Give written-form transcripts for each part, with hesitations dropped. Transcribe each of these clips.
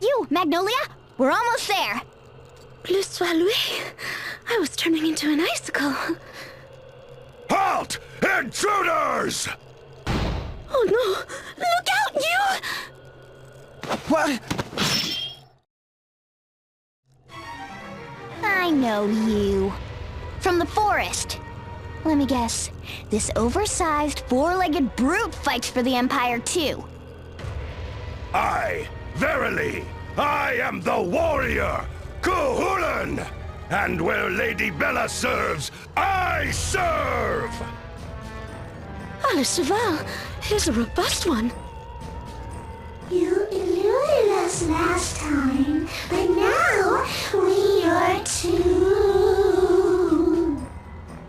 You, Magnolia? We're almost there. Le soir loué. I was turning into an icicle. Halt! Intruders! Oh no! Look out, you! What? I know you. From the forest. Let me guess. This oversized, four-legged brute fights for the Empire too. I, verily, I am the warrior, Cuchulainn! And where Lady Bella serves, I serve! Le Cheval, here's a robust one. You eluded us last time, but now we are two.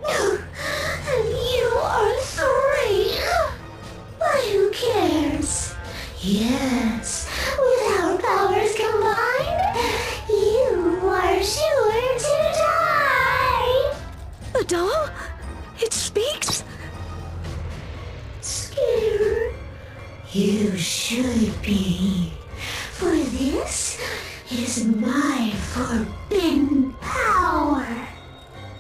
And you are three. But who cares? Yes, with our powers combined, you are sure to die. A doll? It speaks? Scared? You should be. For this is my forbidden power.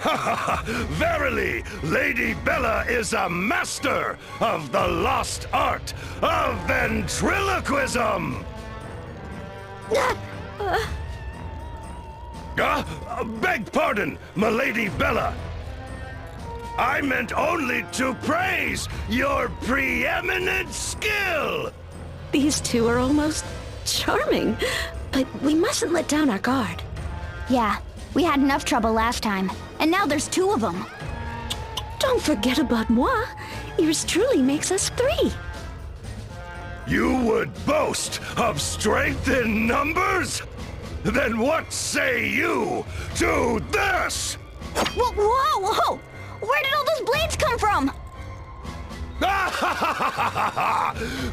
Ha ha ha! Verily, Lady Bella is a master of the lost art of ventriloquism! Beg pardon, Milady Bella. I meant only to praise your preeminent skill! These two are almost charming, but we mustn't let down our guard. Yeah, we had enough trouble last time, and now there's two of them. Don't forget about moi. Yours truly makes us three. You would boast of strength in numbers? Then what say you to this? Whoa, whoa, whoa! Where did all those blades come from?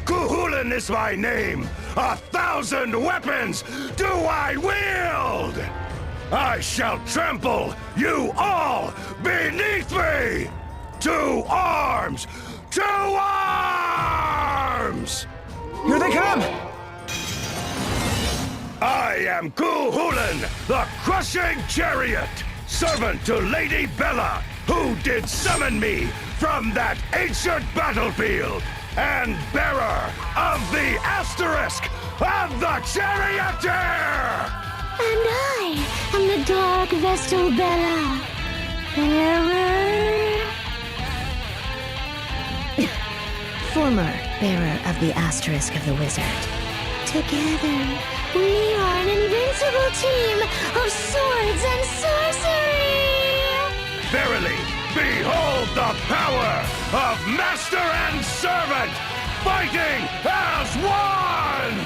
Cuchulainn is my name. 1,000 weapons do I wield! I shall trample you all beneath me! To arms! To arms! Here they come! I am Cuchulainn, the crushing chariot, servant to Lady Bella, who did summon me from that ancient battlefield, and bearer of the asterisk of the charioteer! And I am the Dark Vestal Bella, bearer. Former bearer of the asterisk of the wizard. Together, we are an invincible team of swords and sorcery! Verily, behold the power of master and servant, fighting as one!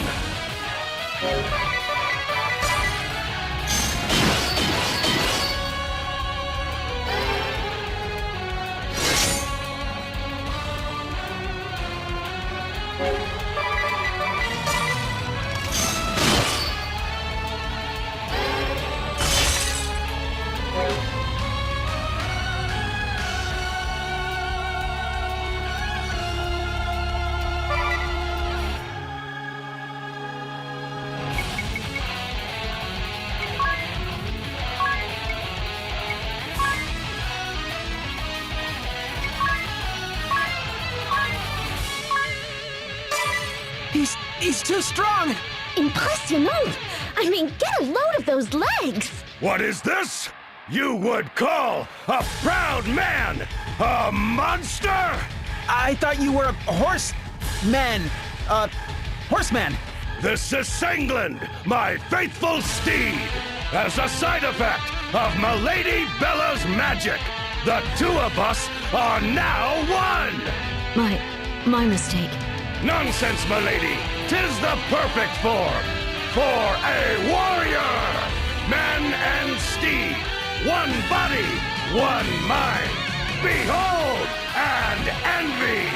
He's too strong! Impressionnant! I mean, get a load of those legs! What is this? You would call a proud man a monster? I thought you were a horseman. Horseman. This is Sengland, my faithful steed. As a side effect of Milady Bella's magic, the two of us are now one! My mistake. Nonsense, milady! 'Tis the perfect form for a warrior! Man and steed, one body, one mind. Behold and envy!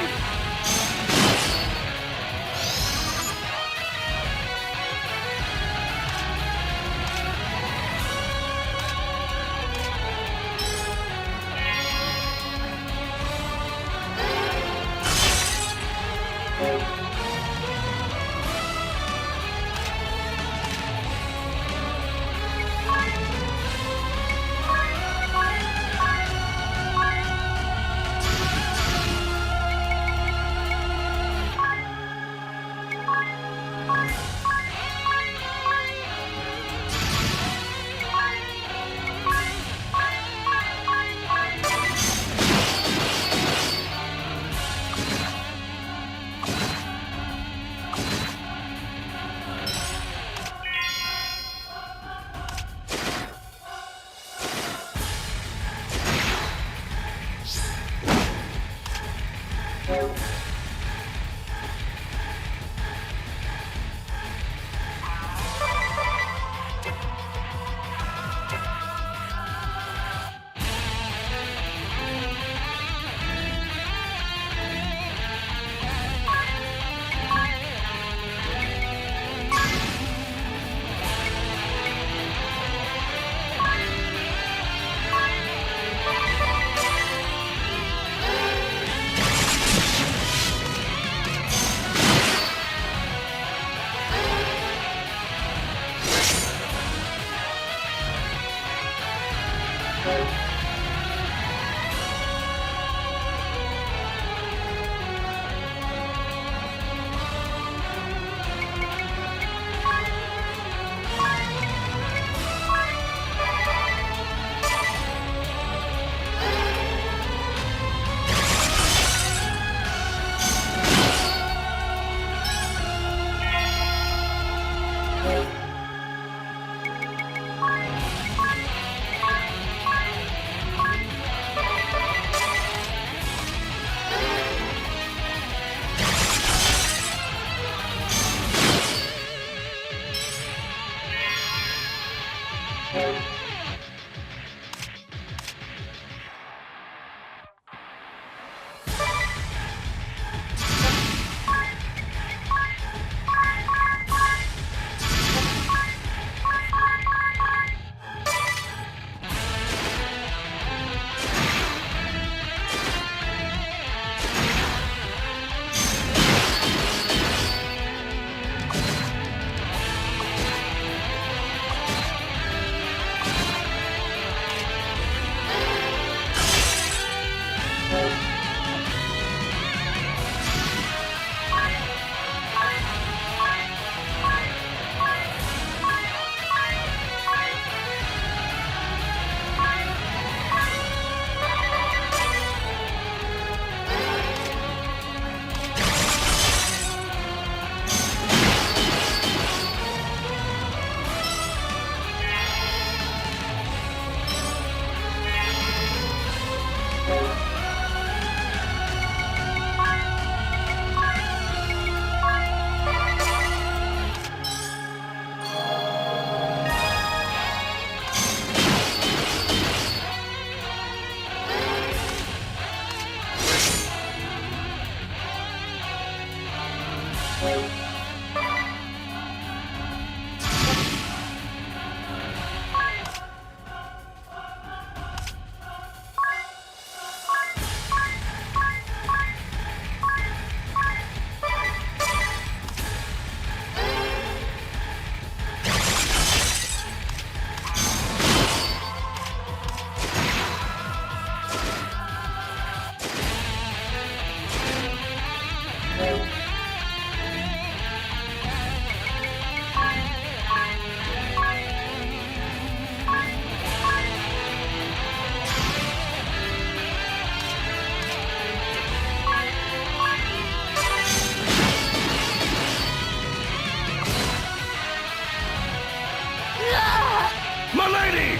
Milady!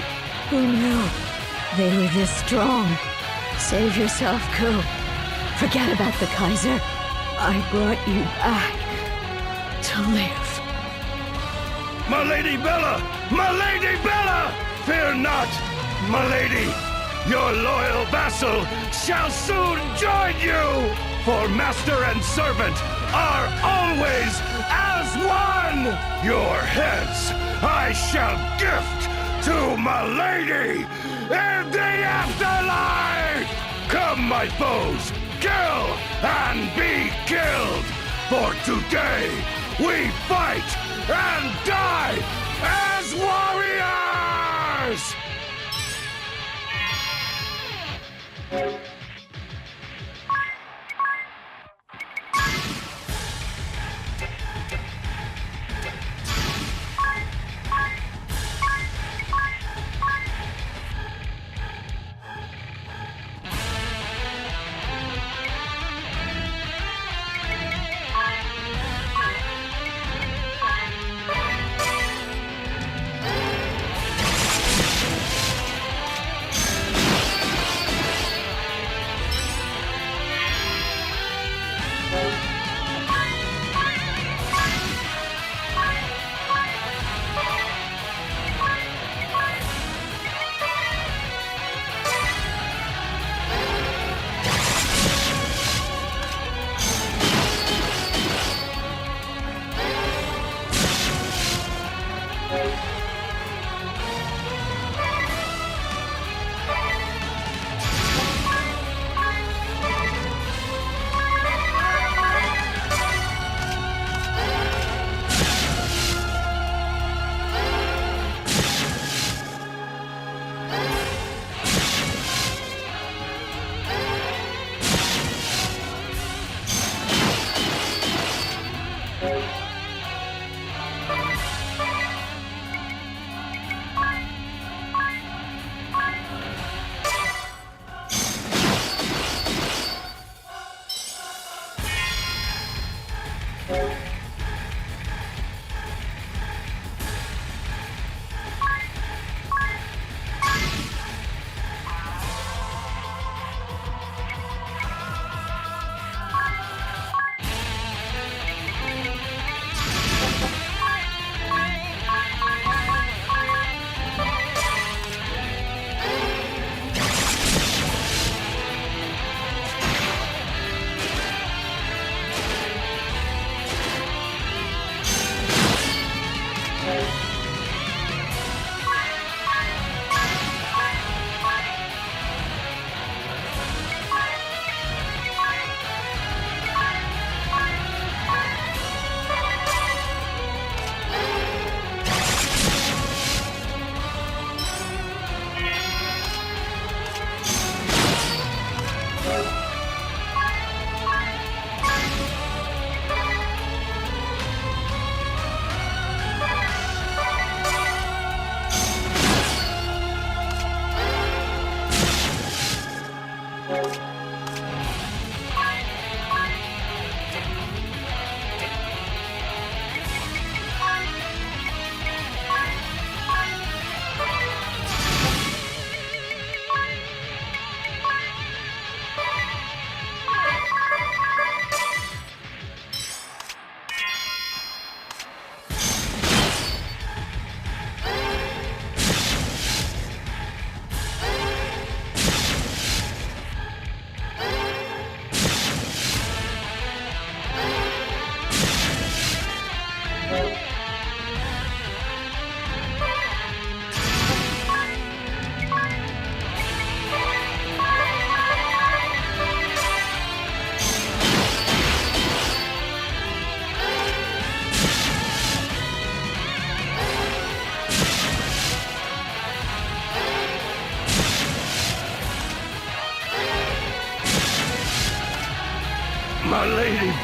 Who knew they were this strong? Save yourself, Ku. Forget about the Kaiser. I brought you back to live. Milady Bella! Milady Bella! Fear not, Milady! Your loyal vassal shall soon join you! For master and servant are always as one! Your heads I shall gift to Milady in the afterlife! Come, my foes, kill and be killed! For today we fight and die as warriors!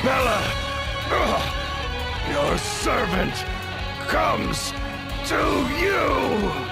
Bella! Your servant comes to you!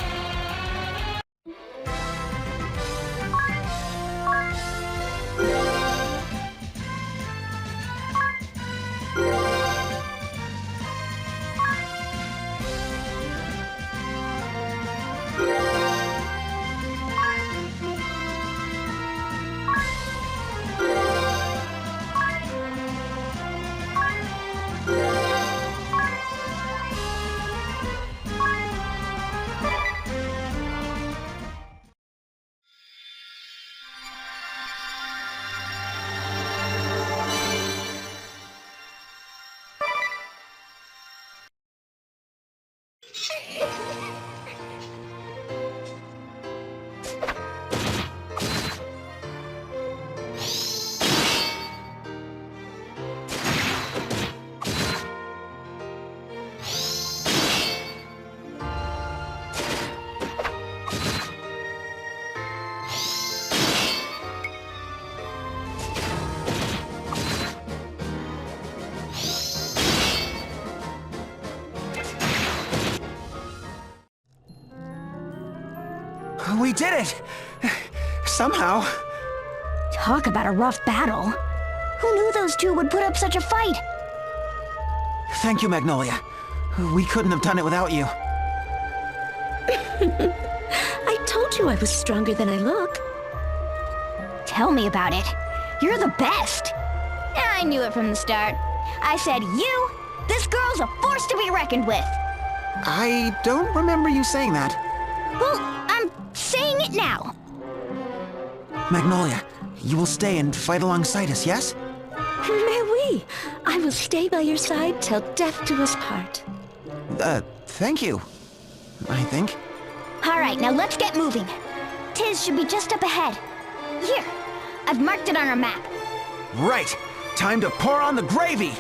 We did it! Somehow. Talk about a rough battle. Who knew those two would put up such a fight? Thank you, Magnolia. We couldn't have done it without you. I told you I was stronger than I look. Tell me about it. You're the best. I knew it from the start. I said, this girl's a force to be reckoned with. I don't remember you saying that. Well, I'm saying it now. Magnolia, you will stay and fight alongside us, yes? Mais oui, I will stay by your side till death do us part. Thank you. I think. All right, now let's get moving. Tiz should be just up ahead. Here, I've marked it on our map. Right! Time to pour on the gravy!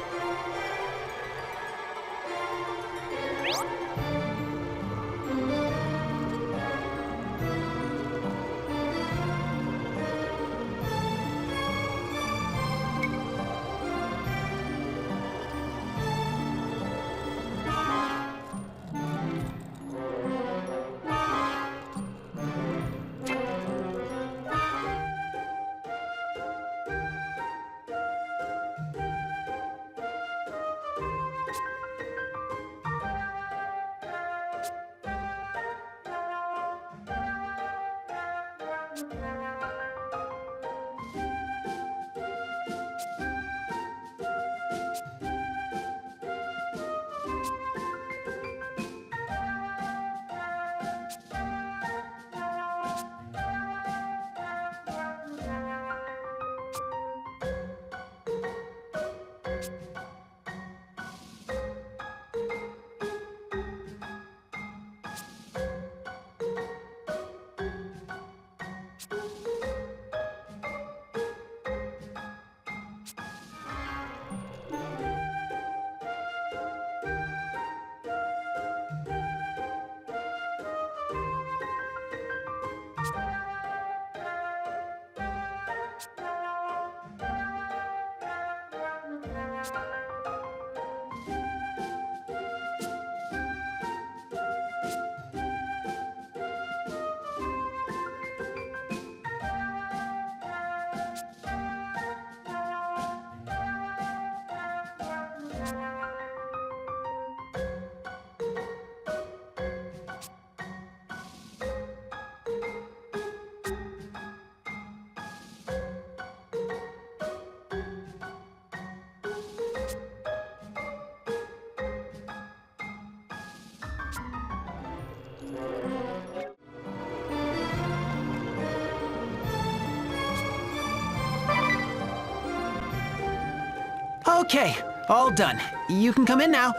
Okay, all done. You can come in now.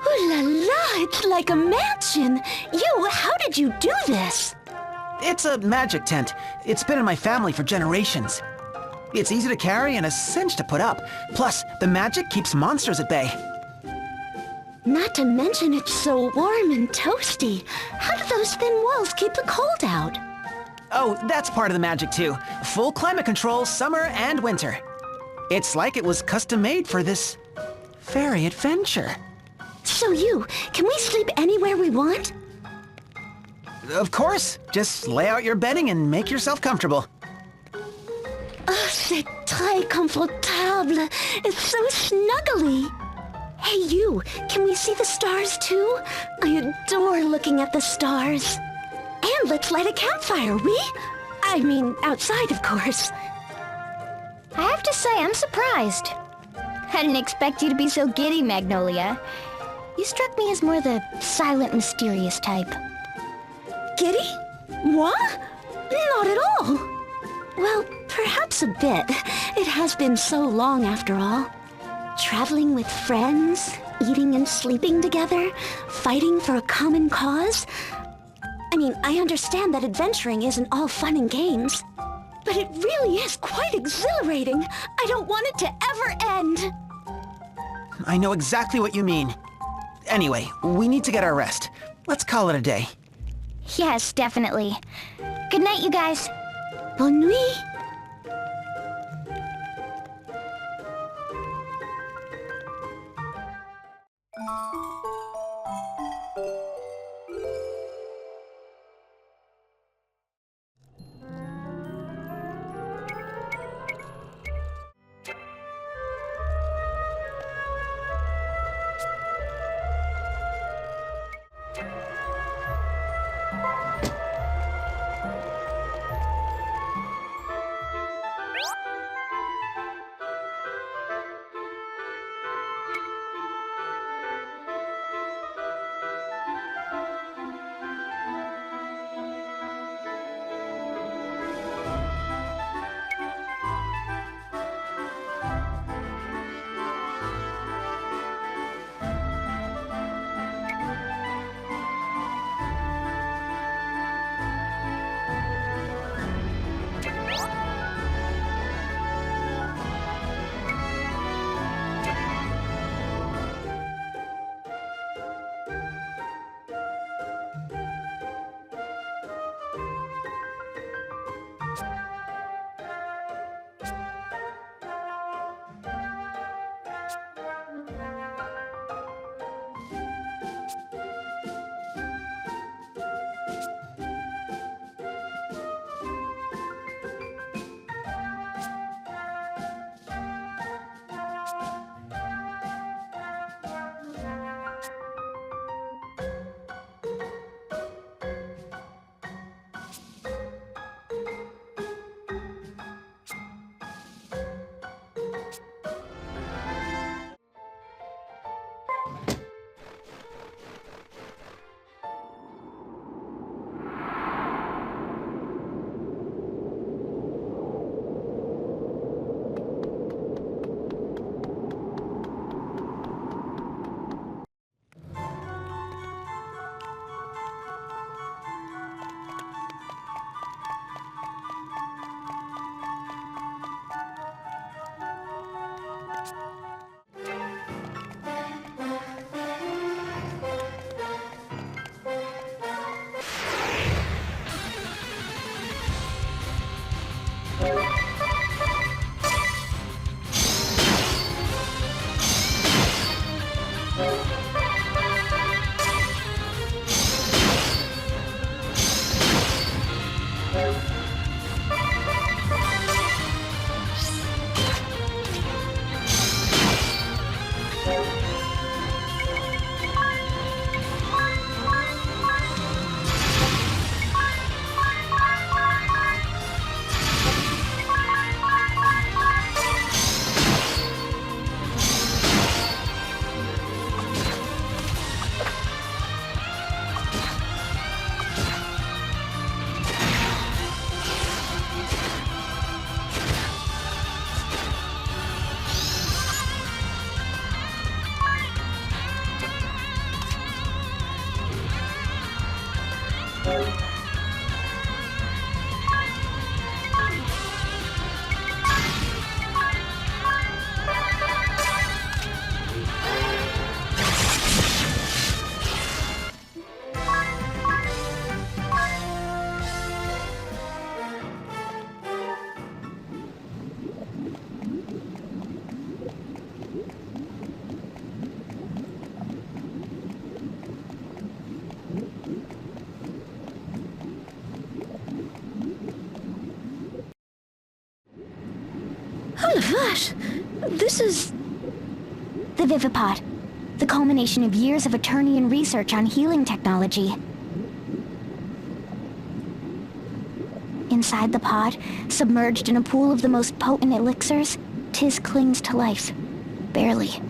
Ooh la la, it's like a mansion. How did you do this? It's a magic tent. It's been in my family for generations. It's easy to carry and a cinch to put up. Plus, the magic keeps monsters at bay. Not to mention it's so warm and toasty. How do those thin walls keep the cold out? Oh, that's part of the magic too. Full climate control, summer and winter. It's like it was custom made for this fairy adventure. So can we sleep anywhere we want? Of course, just lay out your bedding and make yourself comfortable. Oh, c'est très confortable. It's so snuggly. Hey, can we see the stars too? I adore looking at the stars. And let's light a campfire, I mean, outside, of course. I have to say, I'm surprised. I didn't expect you to be so giddy, Magnolia. You struck me as more the silent, mysterious type. Giddy? What? Not at all. Well, perhaps a bit. It has been so long after all. Traveling with friends, eating and sleeping together, fighting for a common cause. I mean, I understand that adventuring isn't all fun and games, but it really is quite exhilarating. I don't want it to ever end. I know exactly what you mean. Anyway, we need to get our rest. Let's call it a day. Yes, definitely. Good night, you guys. Bonne nuit. Oh la vache! This is... The Vivipod. The culmination of years of Eternian research on healing technology. Inside the pod, submerged in a pool of the most potent elixirs, Tiz clings to life. Barely.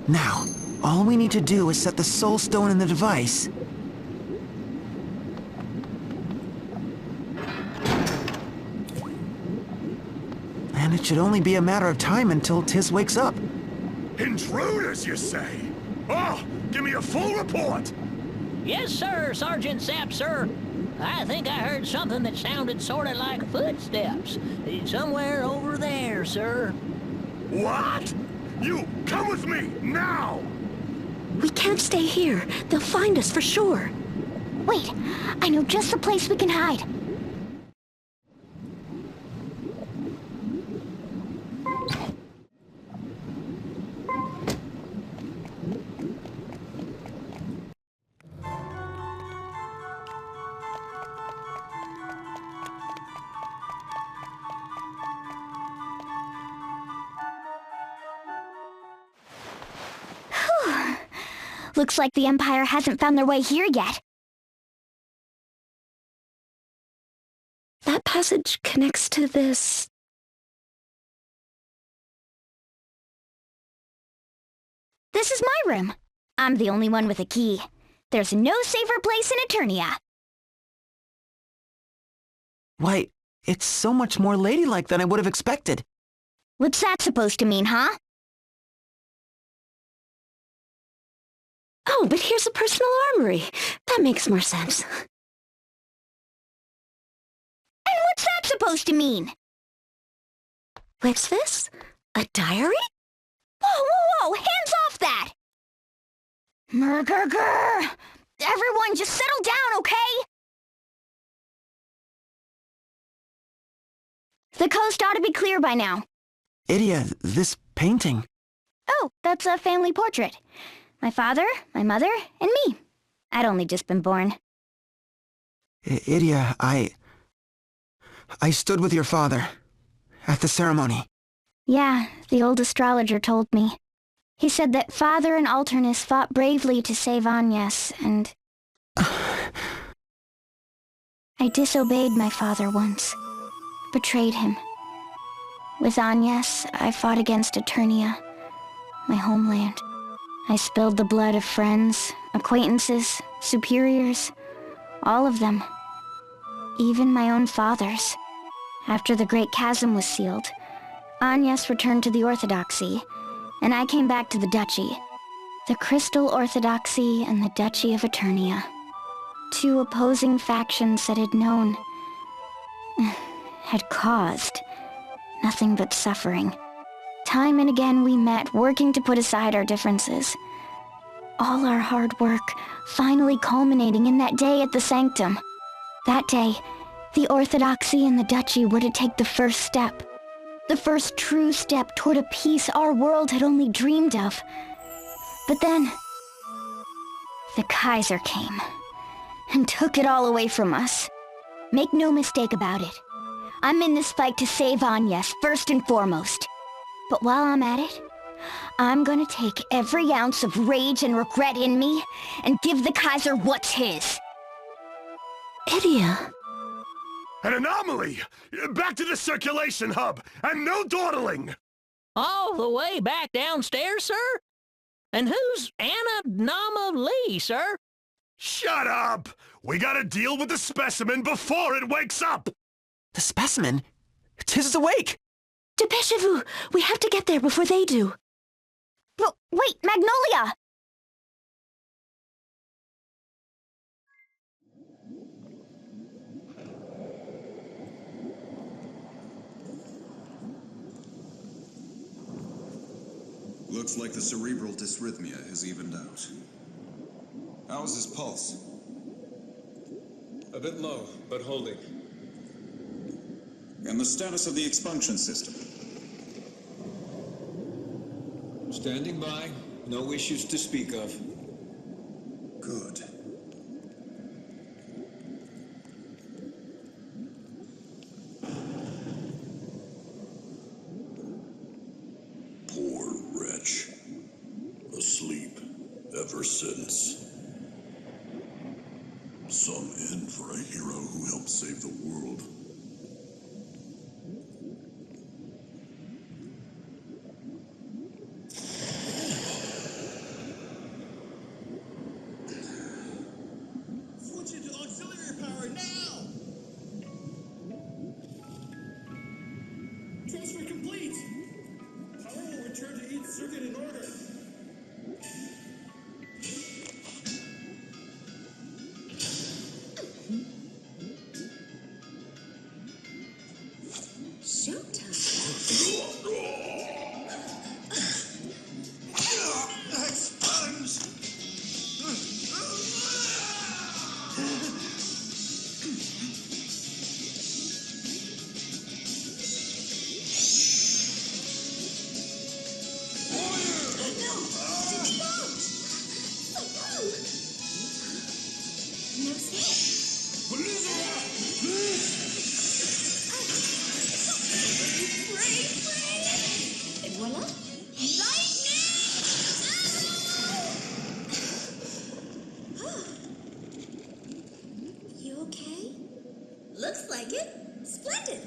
Now, all we need to do is set the soul stone in the device. And it should only be a matter of time until Tiz wakes up. Intruders, you say? Oh, give me a full report! Yes, sir, Sergeant Sapp, sir. I think I heard something that sounded sort of like footsteps. Somewhere over there, sir. What? You come with me, now! We can't stay here. They'll find us for sure. Wait, I know just the place we can hide. Looks like the Empire hasn't found their way here yet. That passage connects to this... This is my room. I'm the only one with a key. There's no safer place in Eternia. Why, it's so much more ladylike than I would have expected. What's that supposed to mean, huh? Oh, but here's a personal armory. That makes more sense. And what's that supposed to mean? What's this? A diary? Whoa, whoa, whoa! Hands off that! Murgurgur! Everyone just settle down, okay? The coast ought to be clear by now. Idia, this painting. Oh, that's a family portrait. My father, my mother, and me. I'd only just been born. Idia, I stood with your father at the ceremony. Yeah, the old astrologer told me. He said that Father and Alternus fought bravely to save Agnes, and... I disobeyed my father once. Betrayed him. With Agnes, I fought against Eternia, my homeland. I spilled the blood of friends, acquaintances, superiors, all of them. Even my own father's. After the Great Chasm was sealed, Agnes returned to the Orthodoxy, and I came back to the Duchy. The Crystal Orthodoxy and the Duchy of Eternia. Two opposing factions that had known... had caused nothing but suffering. Time and again we met, working to put aside our differences. All our hard work finally culminating in that day at the Sanctum. That day, the Orthodoxy and the Duchy were to take the first step. The first true step toward a peace our world had only dreamed of. But then, the Kaiser came and took it all away from us. Make no mistake about it. I'm in this fight to save Agnes, first and foremost. But while I'm at it, I'm gonna take every ounce of rage and regret in me and give the Kaiser what's his. Idia. An anomaly! Back to the circulation hub, and no dawdling! All the way back downstairs, sir? And who's Anomaly, sir? Shut up! We gotta deal with the specimen before it wakes up! The specimen? Tiz is awake! Dépêchez-vous! We have to get there before they do. But wait, Magnolia! Looks like the cerebral dysrhythmia has evened out. How's his pulse? A bit low, but holding. And the status of the expunction system? Standing by. No issues to speak of. Good. nonsense. Some end for a hero who helped save the world. Switch into auxiliary power now! Transfer complete! Power will return to each circuit in order. You okay? Looks like it. Splendid.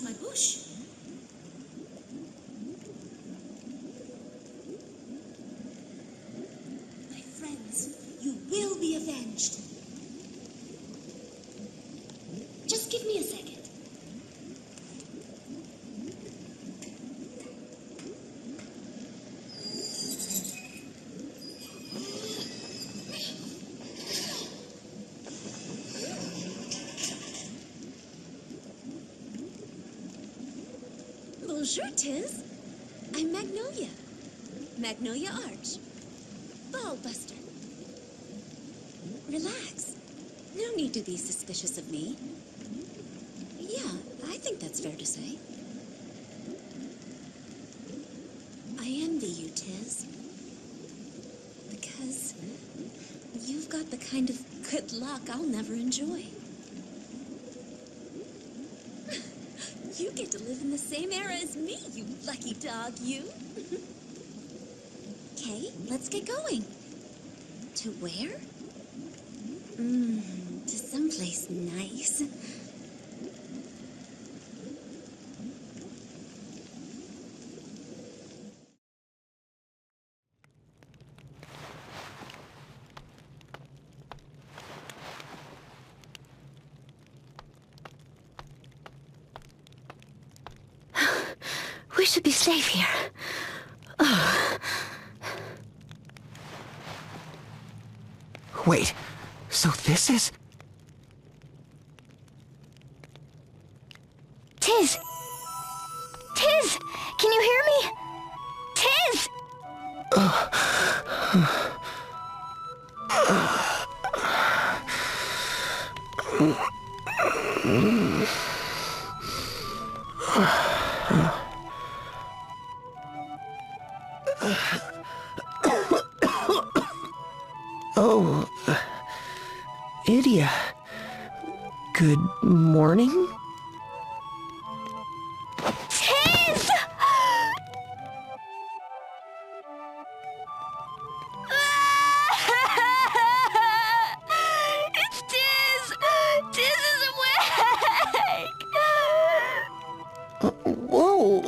My bush. My friends, you will be avenged. Just give me a second. Bonjour, Tiz. I'm Magnolia. Magnolia Arch. Ballbuster. Relax. No need to be suspicious of me. Yeah, I think that's fair to say. I envy you, Tiz. Because you've got the kind of good luck I'll never enjoy. You get to live in the same era as me, you lucky dog, you. Okay, let's get going. To where? To someplace nice. We should be safe here. Wait, so this is... Tiz! Tiz! Can you hear me? Tiz! Oh, Idia. Good morning? Tiz! It's Tiz! Tiz is awake! Whoa,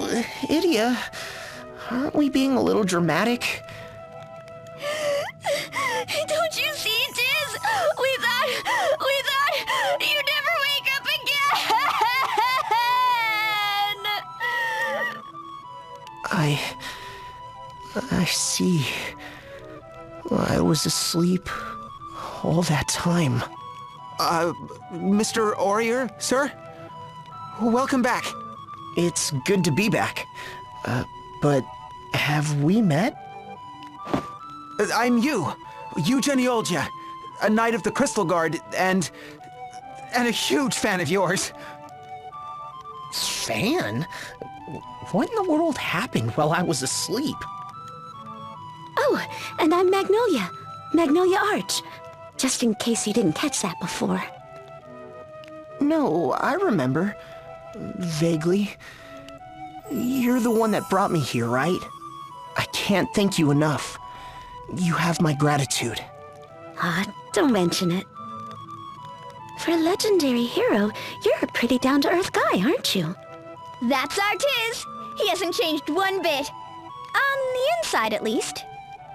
Idia. Aren't we being a little dramatic? Don't you see, Tiz? We thought you'd never wake up again! I see. I was asleep all that time. Mr. Aurier, sir? Welcome back. It's good to be back. But have we met? I'm Yu Geniolja, a knight of the Crystal Guard, and a huge fan of yours. Fan? What in the world happened while I was asleep? Oh, and I'm Magnolia Arch. Just in case you didn't catch that before. No, I remember. Vaguely. You're the one that brought me here, right? I can't thank you enough. You have my gratitude. Don't mention it. For a legendary hero, you're a pretty down-to-earth guy, aren't you? That's our Tiz! He hasn't changed one bit. On the inside, at least.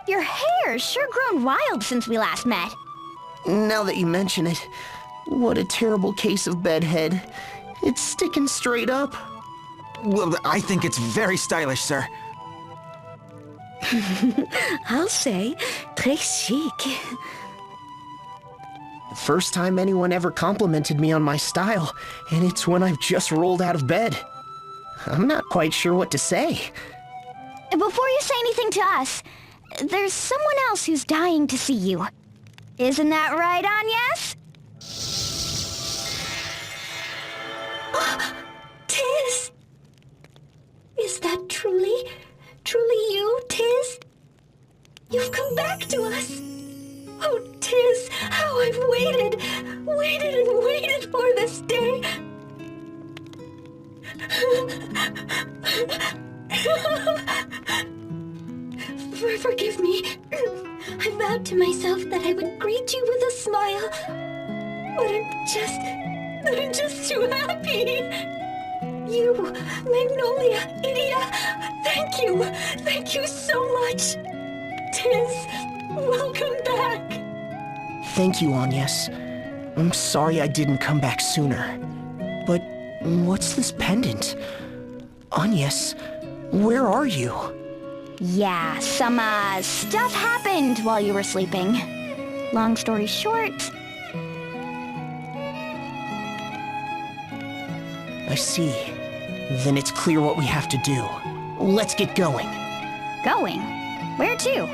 Your hair's sure grown wild since we last met. Now that you mention it, what a terrible case of bedhead. It's sticking straight up. Well, I think it's very stylish, sir. I'll say, très chic. The first time anyone ever complimented me on my style, and it's when I've just rolled out of bed. I'm not quite sure what to say. Before you say anything to us, there's someone else who's dying to see you. Isn't that right, Agnes? Tiz! Is that truly you, Tiz? You've come back to us! Oh, Tiz, how I've waited and waited for this day! Forgive me. I vowed to myself that I would greet you with a smile. But I'm just too happy. You, Magnolia, Idia, thank you so much. Tiz, welcome back. Thank you, Agnes. I'm sorry I didn't come back sooner. But what's this pendant? Agnes, where are you? Yeah, some, stuff happened while you were sleeping. Long story short... I see. Then it's clear what we have to do. Let's get going. Going? Where to?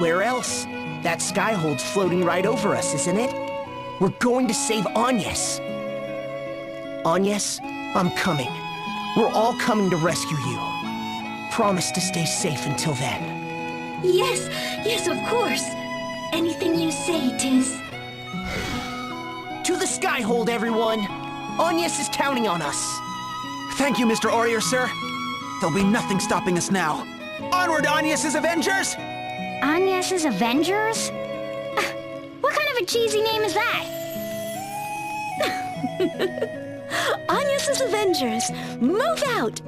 Where else? That skyhold's floating right over us, isn't it? We're going to save Agnes. Agnes, I'm coming. We're all coming to rescue you. Promise to stay safe until then. Yes, of course. Anything you say, Tiz. To the skyhold, everyone! Agnes is counting on us. Thank you, Mr. Aurier, sir. There'll be nothing stopping us now. Onward, Agnes's Avengers! Agnes's Avengers? What kind of a cheesy name is that? Agnes's Avengers, move out!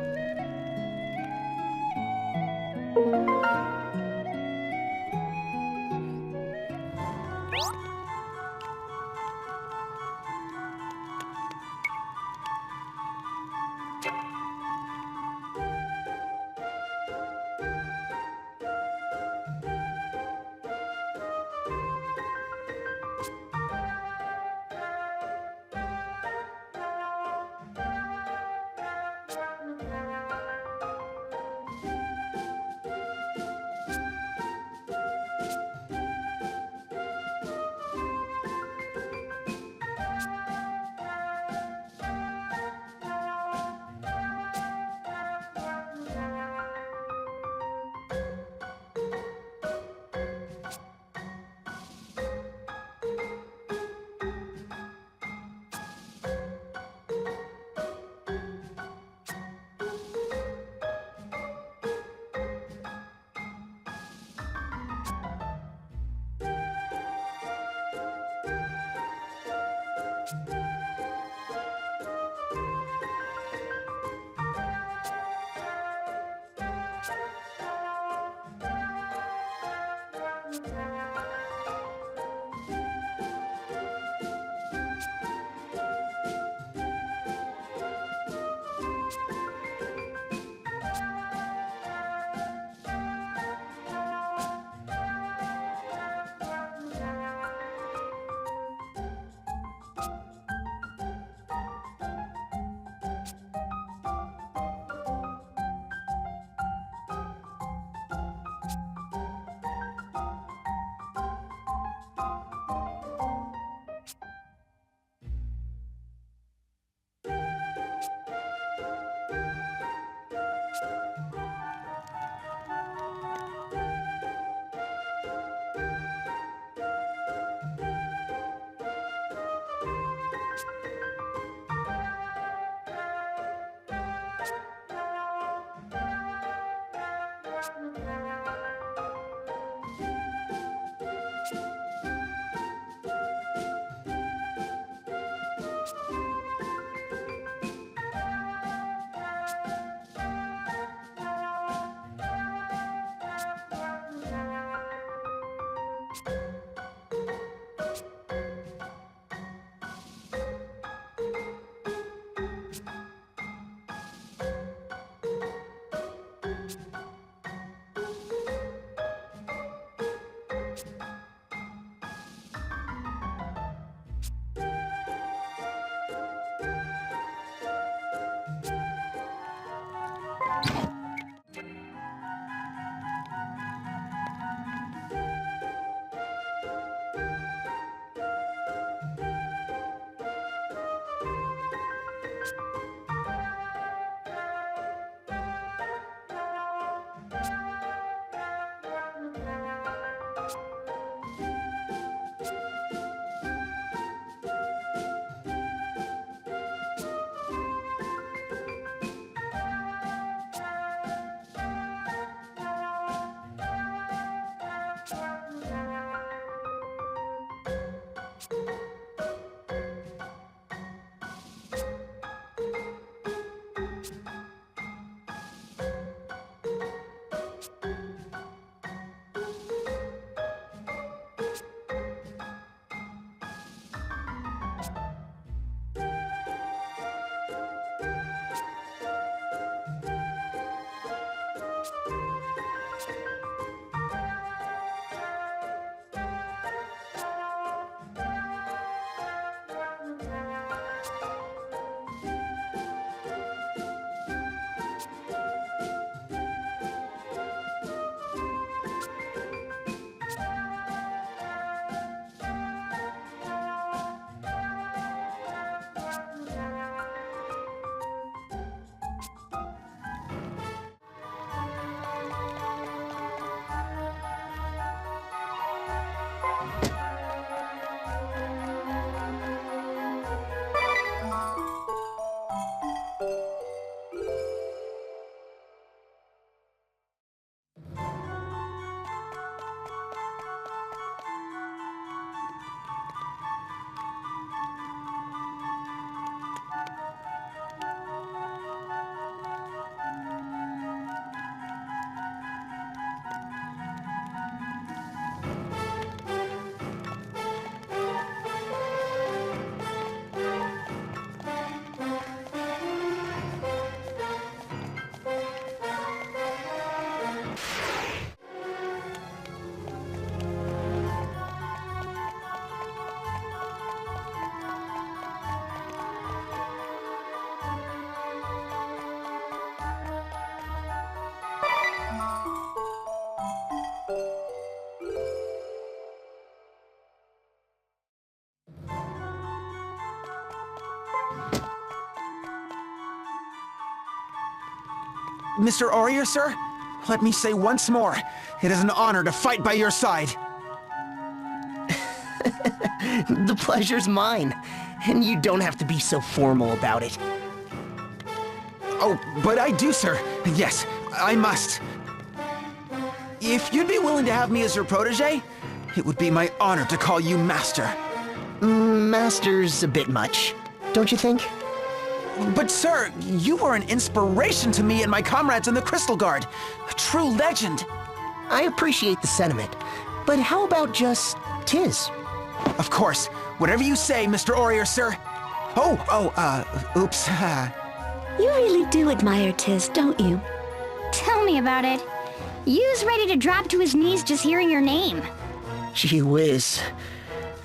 Mr. Aurier, sir, let me say once more, it is an honor to fight by your side. The pleasure's mine, and you don't have to be so formal about it. Oh, but I do, sir. Yes, I must. If you'd be willing to have me as your protege, it would be my honor to call you Master. Master's a bit much, don't you think? But sir, you were an inspiration to me and my comrades in the Crystal Guard. A true legend. I appreciate the sentiment, but how about just Tiz? Of course. Whatever you say, Mr. Aurier, sir. Oops. You really do admire Tiz, don't you? Tell me about it. You's ready to drop to his knees just hearing your name. Gee whiz.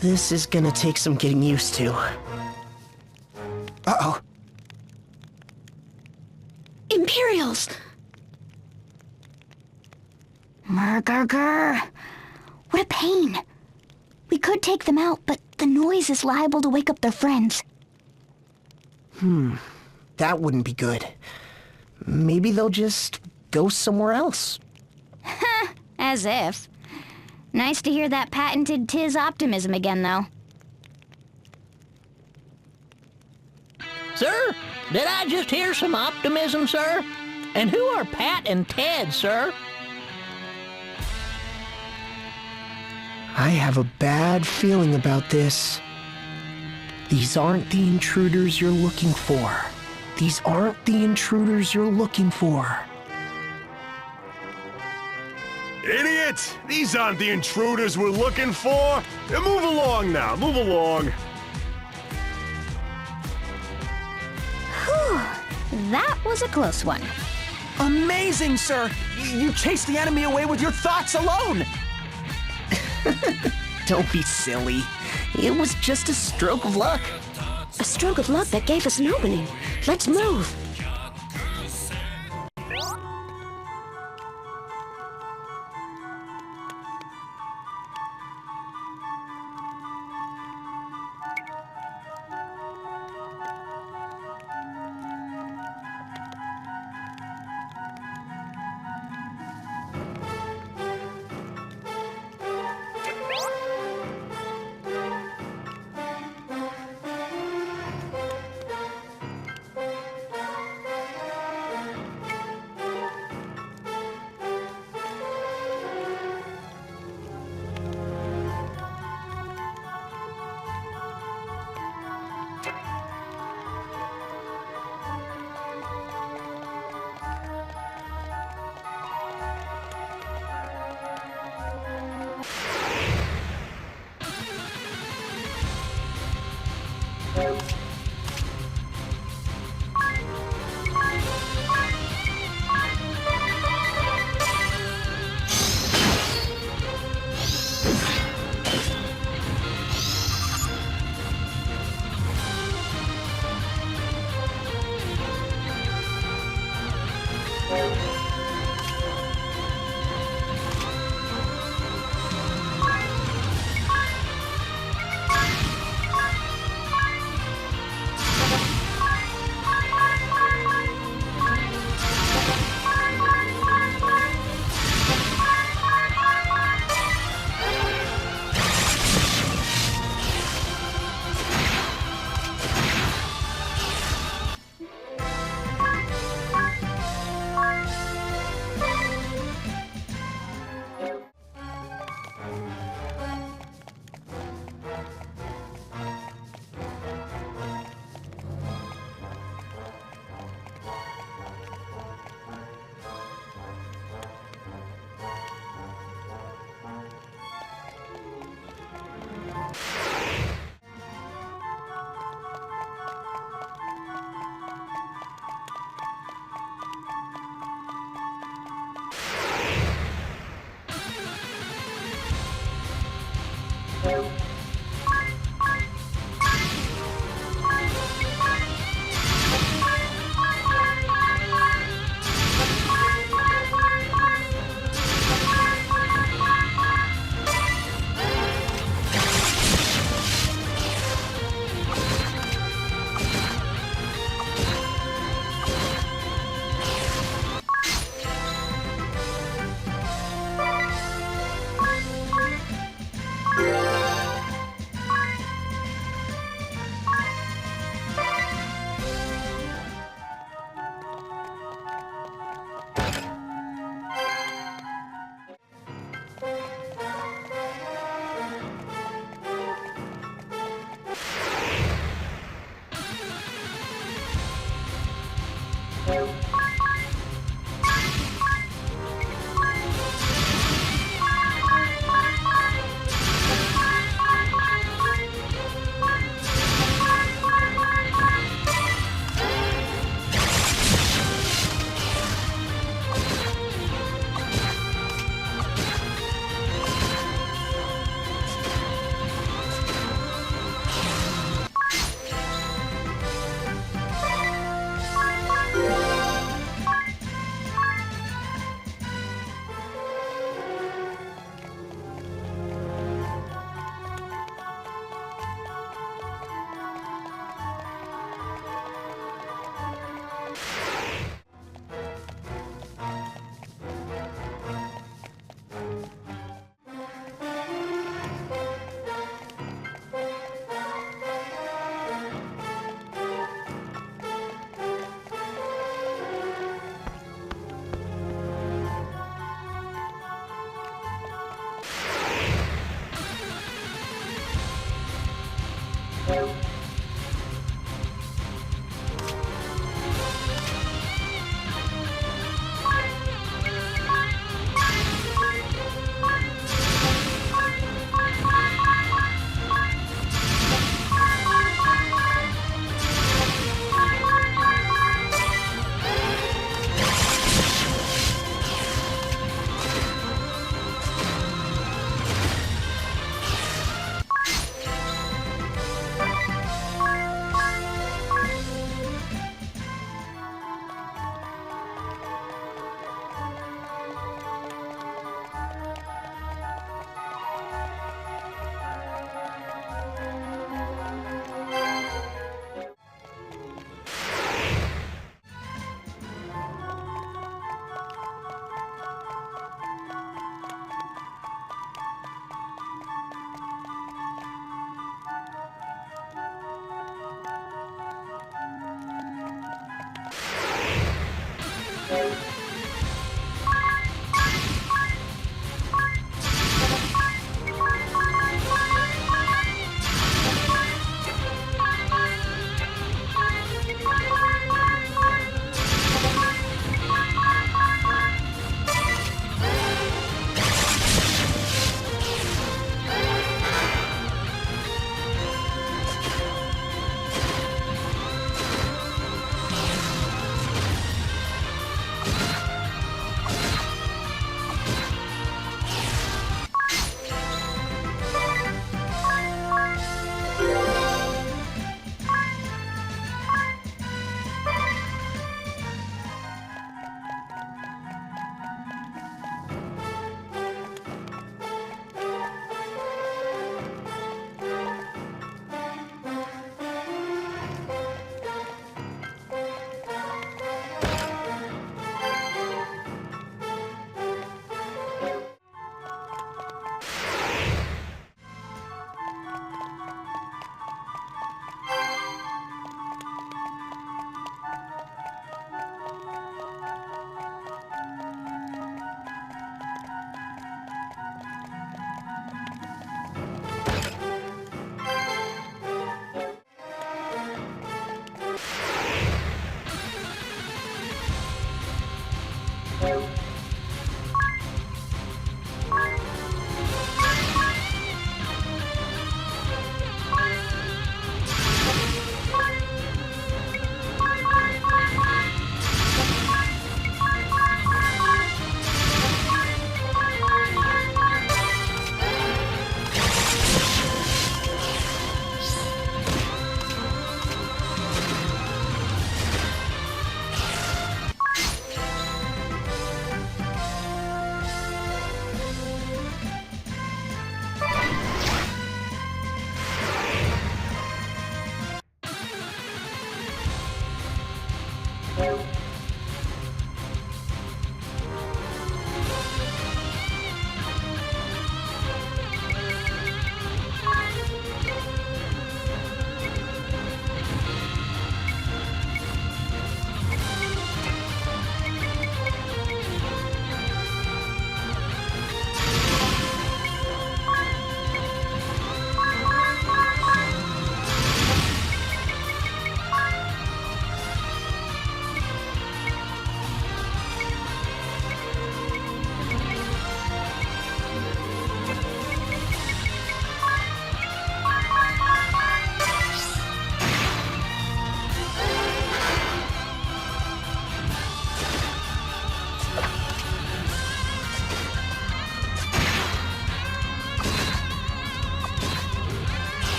This is gonna take some getting used to. Uh-oh. Imperials! Murgurgur. What a pain. We could take them out, but the noise is liable to wake up their friends. That wouldn't be good. Maybe they'll just go somewhere else. As if. Nice to hear that patented Tiz optimism again, though. Sir, did I just hear some optimism, sir? And who are Pat and Ted, sir? I have a bad feeling about this. These aren't the intruders you're looking for. These aren't the intruders you're looking for. Idiot! These aren't the intruders we're looking for! Move along now, move along! Whew. That was a close one. Amazing, sir! You chased the enemy away with your thoughts alone! Don't be silly. It was just a stroke of luck. A stroke of luck that gave us an opening. Let's move.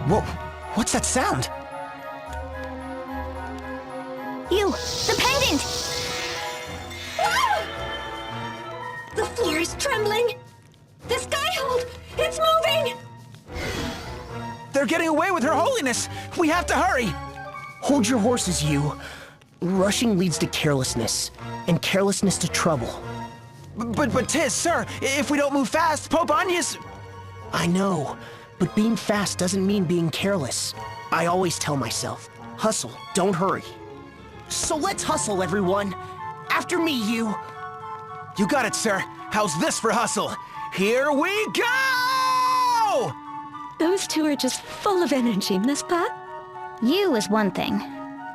Whoa, what's that sound? You, the pendant! The floor is trembling! The skyhold! It's moving! They're getting away with Her Holiness! We have to hurry! Hold your horses, you. Rushing leads to carelessness, and carelessness to trouble. But Tiz, sir, if we don't move fast, Pope Agnes... I know, but being fast doesn't mean being careless. I always tell myself, hustle, don't hurry. So let's hustle, everyone. After me, you. You got it, sir. How's this for hustle? Here we go! Those two are just full of energy, n'est-ce pas? You is one thing,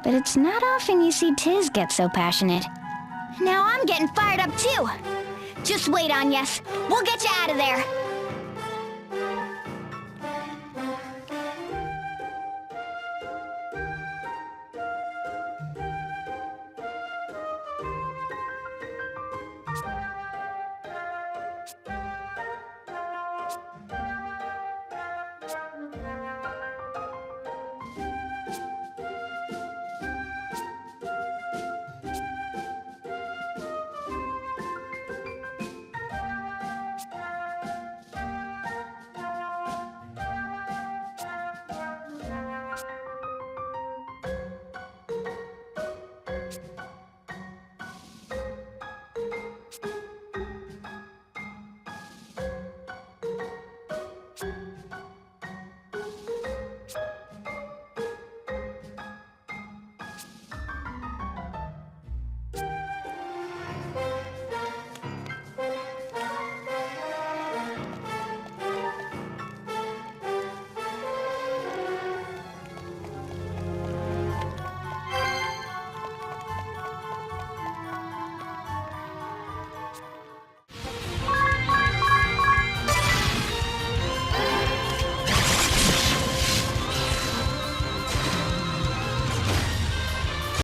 but it's not often you see Tiz get so passionate. Now I'm getting fired up too! Just wait, Agnes. We'll get you out of there.